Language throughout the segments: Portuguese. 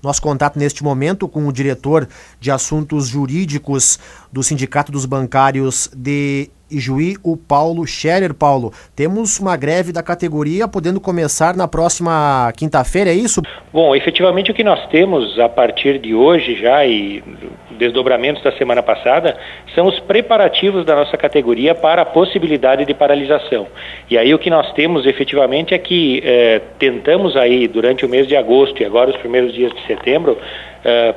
nosso contato neste momento com o diretor de assuntos jurídicos do Sindicato dos Bancários de Ijuí, o Paulo Scherer. Paulo, temos uma greve da categoria podendo começar na próxima quinta-feira, é isso? Bom, efetivamente o que nós temos a partir de hoje já e desdobramentos da semana passada são os preparativos da nossa categoria para a possibilidade de paralisação. E aí o que nós temos efetivamente é que tentamos aí durante o mês de agosto e agora os primeiros dias de setembro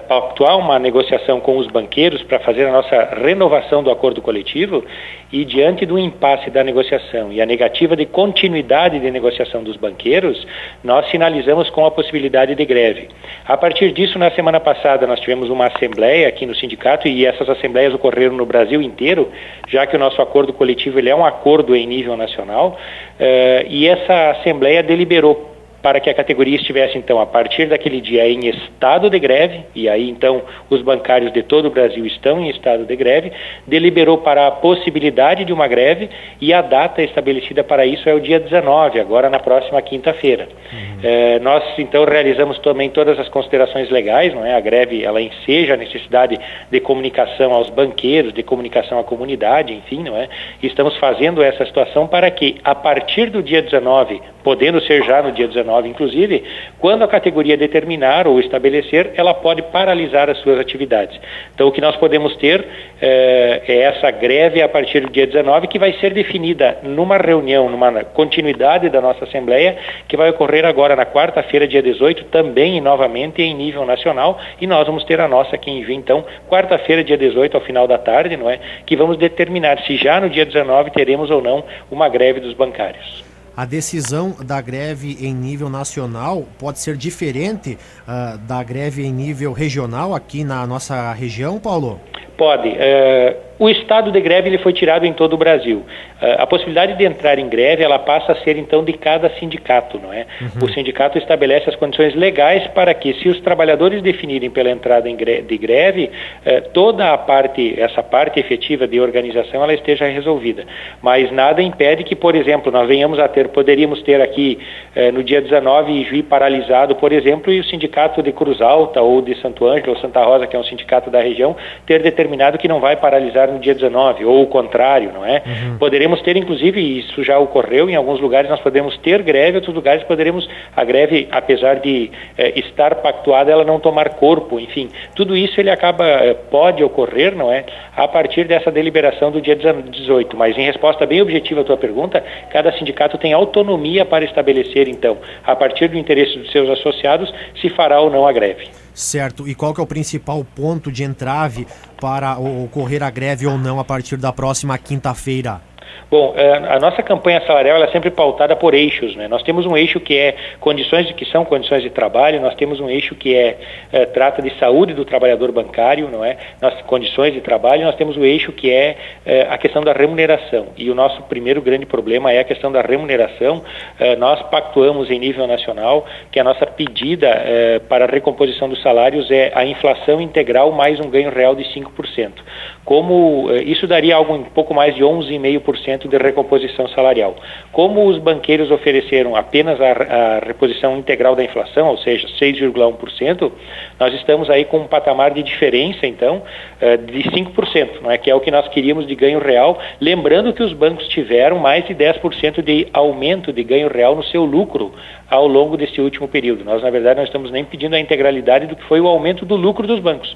pactuar uma negociação com os banqueiros para fazer a nossa renovação do acordo coletivo e diante do impasse da negociação e a negativa de continuidade de negociação dos banqueiros, nós finalizamos com a possibilidade de greve. A partir disso, na semana passada, nós tivemos uma assembleia aqui no sindicato e essas assembleias ocorreram no Brasil inteiro, já que o nosso acordo coletivo ele é um acordo em nível nacional, e essa assembleia deliberou para que a categoria estivesse, então, a partir daquele dia em estado de greve, e aí, então, os bancários de todo o Brasil estão em estado de greve, deliberou para a possibilidade de uma greve e a data estabelecida para isso é o dia 19, agora na próxima quinta-feira. Nós, então, realizamos também todas as considerações legais, não é? A greve, ela enseja a necessidade de comunicação aos banqueiros, de comunicação à comunidade, enfim, não é? E estamos fazendo essa situação para que, a partir do dia 19, podendo ser já no dia 19, inclusive, quando a categoria determinar ou estabelecer, ela pode paralisar as suas atividades. Então, o que nós podemos ter é essa greve a partir do dia 19, que vai ser definida numa reunião, numa continuidade da nossa Assembleia, que vai ocorrer agora na quarta-feira, dia 18, também e novamente em nível nacional, e nós vamos ter a nossa aqui em Juiz, então, quarta-feira, dia 18, ao final da tarde, não é? Que vamos determinar se já no dia 19 teremos ou não uma greve dos bancários. A decisão da greve em nível nacional pode ser diferente da greve em nível regional aqui na nossa região, Paulo? Pode. O estado de greve ele foi tirado em todo o Brasil. A possibilidade de entrar em greve, ela passa a ser então de cada sindicato, não é? O sindicato estabelece as condições legais para que, se os trabalhadores definirem pela entrada de greve, toda essa parte efetiva de organização, ela esteja resolvida. Mas nada impede que, por exemplo, nós poderíamos ter aqui no dia 19 Juiz paralisado, por exemplo, e o sindicato de Cruz Alta ou de Santo Ângelo ou Santa Rosa, que é um sindicato da região, ter determinado que não vai paralisar no dia 19, ou o contrário, não é? Poderemos ter, inclusive, isso já ocorreu, em alguns lugares nós podemos ter greve, em outros lugares a greve, apesar de estar pactuada, ela não tomar corpo, enfim, tudo isso ele pode ocorrer, não é? A partir dessa deliberação do dia 18, mas em resposta bem objetiva à tua pergunta, cada sindicato tem autonomia para estabelecer, então, a partir do interesse dos seus associados, se fará ou não a greve. Certo. E qual que é o principal ponto de entrave para ocorrer a greve ou não a partir da próxima quinta-feira? Bom, a nossa campanha salarial ela é sempre pautada por eixos, né? Nós temos um eixo que são condições de trabalho, nós temos um eixo que trata de saúde do trabalhador bancário, não é? Nas condições de trabalho, nós temos o eixo que é a questão da remuneração. E o nosso primeiro grande problema é a questão da remuneração. Nós pactuamos em nível nacional que a nossa pedida para a recomposição dos salários é a inflação integral mais um ganho real de 5%. Isso daria algo um pouco mais de 11,5% de recomposição salarial. Como os banqueiros ofereceram apenas a reposição integral da inflação, ou seja, 6,1%, nós estamos aí com um patamar de diferença, então, de 5%, não é? Que é o que nós queríamos de ganho real, lembrando que os bancos tiveram mais de 10% de aumento de ganho real no seu lucro ao longo desse último período. Nós, na verdade, não estamos nem pedindo a integralidade do que foi o aumento do lucro dos bancos.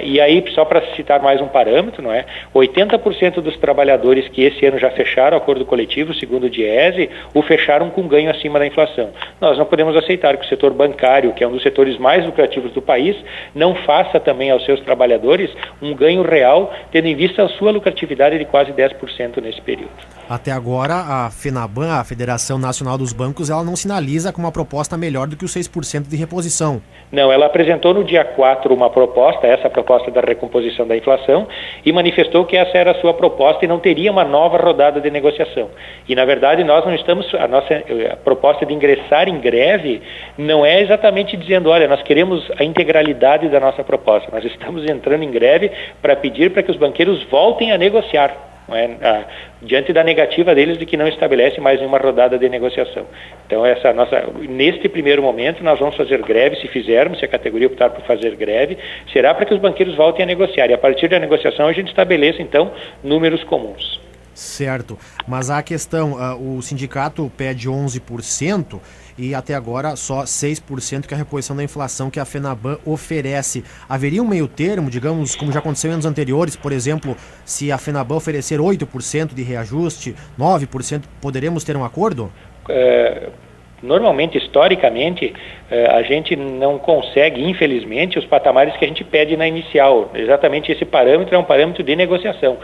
E aí, só para citar mais um parâmetro, não é? 80% dos trabalhadores que esse ano já fecharam o acordo coletivo, segundo o Diese, o fecharam com ganho acima da inflação. Nós não podemos aceitar que o setor bancário, que é um dos setores mais lucrativos do país, não faça também aos seus trabalhadores um ganho real, tendo em vista a sua lucratividade de quase 10% nesse período. Até agora, a FENABAN, a Federação Nacional dos Bancos, ela não sinaliza com uma proposta melhor do que os 6% de reposição. Não, ela apresentou no dia 4 uma proposta, essa proposta da recomposição da inflação, e manifestou que essa era a sua proposta e não teria uma nova rodada de negociação. E, na verdade, nós não estamos... A proposta de ingressar em greve não é exatamente dizendo, olha, nós queremos a integralidade da nossa proposta. Nós estamos entrando em greve para pedir para que os banqueiros voltem a negociar. não é? Diante da negativa deles de que não estabelece mais nenhuma rodada de negociação. Então, neste primeiro momento, nós vamos fazer greve, se fizermos, se a categoria optar por fazer greve, será para que os banqueiros voltem a negociar. E a partir da negociação, a gente estabeleça, então, números comuns. Certo, mas a questão, o sindicato pede 11% e até agora só 6% que é a reposição da inflação que a FENABAN oferece. Haveria um meio termo, digamos, como já aconteceu em anos anteriores, por exemplo, se a FENABAN oferecer 8% de reajuste, 9%, poderemos ter um acordo? Normalmente, historicamente, a gente não consegue, infelizmente, os patamares que a gente pede na inicial. Exatamente esse parâmetro é um parâmetro de negociação.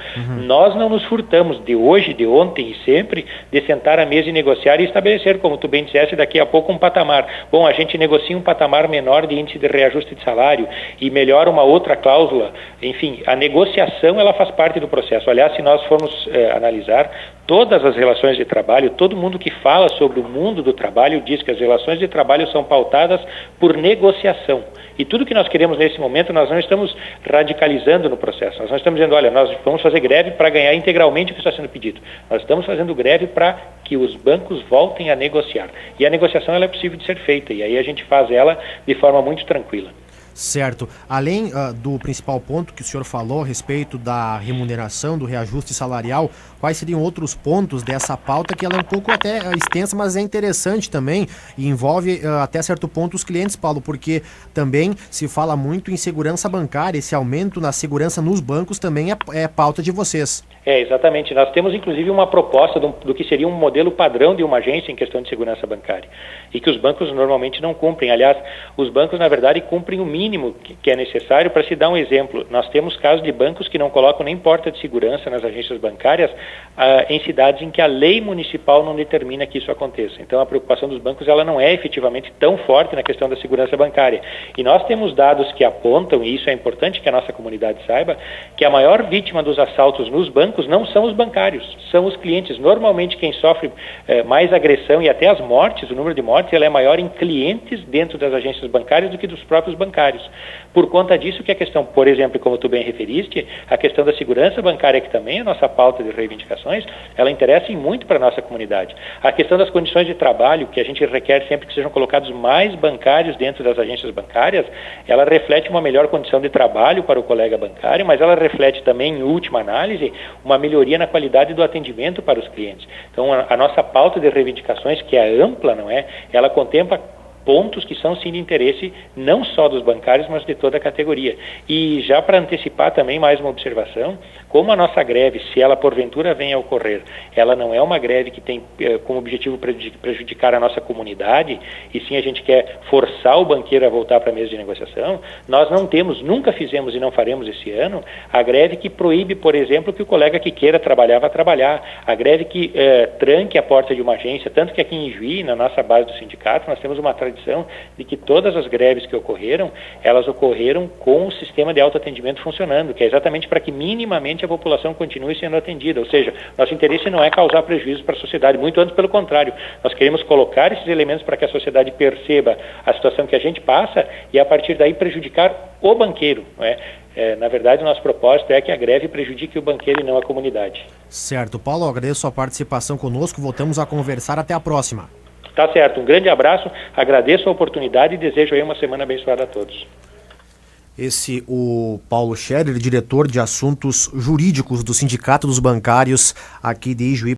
Nós não nos furtamos de hoje, de ontem e sempre, de sentar à mesa e negociar e estabelecer, como tu bem disseste, daqui a pouco um patamar. Bom, a gente negocia um patamar menor de índice de reajuste de salário e melhora uma outra cláusula. Enfim, a negociação, ela faz parte do processo. Aliás, se nós formos analisar todas as relações de trabalho, todo mundo que fala sobre o mundo do trabalho diz que as relações de trabalho são pautadas por negociação. E tudo que nós queremos nesse momento, nós não estamos radicalizando no processo. Nós não estamos dizendo, olha, nós vamos fazer greve para ganhar integralmente o que está sendo pedido. Nós estamos fazendo greve para que os bancos voltem a negociar. E a negociação ela é possível de ser feita, e aí a gente faz ela de forma muito tranquila. Certo. Além do principal ponto que o senhor falou a respeito da remuneração, do reajuste salarial, quais seriam outros pontos dessa pauta que ela é um pouco até extensa, mas é interessante também e envolve até certo ponto os clientes, Paulo, porque também se fala muito em segurança bancária, esse aumento na segurança nos bancos também é pauta de vocês. Exatamente. Nós temos, inclusive, uma proposta do que seria um modelo padrão de uma agência em questão de segurança bancária e que os bancos normalmente não cumprem. Aliás, os bancos, na verdade, cumprem o mínimo que é necessário. Para se dar um exemplo, nós temos casos de bancos que não colocam nem porta de segurança nas agências bancárias em cidades em que a lei municipal não determina que isso aconteça. Então, a preocupação dos bancos ela não é efetivamente tão forte na questão da segurança bancária. E nós temos dados que apontam, e isso é importante que a nossa comunidade saiba, que a maior vítima dos assaltos nos bancos não são os bancários, são os clientes. Normalmente quem sofre mais agressão e até as mortes, o número de mortes, ela é maior em clientes dentro das agências bancárias do que dos próprios bancários. Por conta disso que a questão, por exemplo, como tu bem referiste, a questão da segurança bancária, que também é a nossa pauta de reivindicações, ela interessa muito para a nossa comunidade. A questão das condições de trabalho, que a gente requer sempre que sejam colocados mais bancários dentro das agências bancárias, ela reflete uma melhor condição de trabalho para o colega bancário, mas ela reflete também, em última análise, uma melhoria na qualidade do atendimento para os clientes. Então, a nossa pauta de reivindicações, que é ampla, não é? Ela contempla pontos que são sim de interesse não só dos bancários, mas de toda a categoria. E já para antecipar também mais uma observação, como a nossa greve, se ela porventura venha a ocorrer, ela não é uma greve que tem como objetivo prejudicar a nossa comunidade, e sim a gente quer forçar o banqueiro a voltar para a mesa de negociação, nós não temos, nunca fizemos e não faremos esse ano, a greve que proíbe, por exemplo, que o colega que queira trabalhar vá trabalhar, a greve que tranque a porta de uma agência, tanto que aqui em Juí, na nossa base do sindicato, nós temos uma tradição de que todas as greves que ocorreram, elas ocorreram com o sistema de autoatendimento funcionando, que é exatamente para que minimamente a população continue sendo atendida. Ou seja, nosso interesse não é causar prejuízo para a sociedade, muito antes pelo contrário. Nós queremos colocar esses elementos para que a sociedade perceba a situação que a gente passa e a partir daí prejudicar o banqueiro, não é? Na verdade, o nosso propósito é que a greve prejudique o banqueiro e não a comunidade. Certo. Paulo, agradeço a participação conosco, voltamos a conversar, até a próxima. Tá certo, um grande abraço, agradeço a oportunidade e desejo aí uma semana abençoada a todos. Esse o Paulo Scherer, diretor de assuntos jurídicos do Sindicato dos Bancários aqui de Ijuí.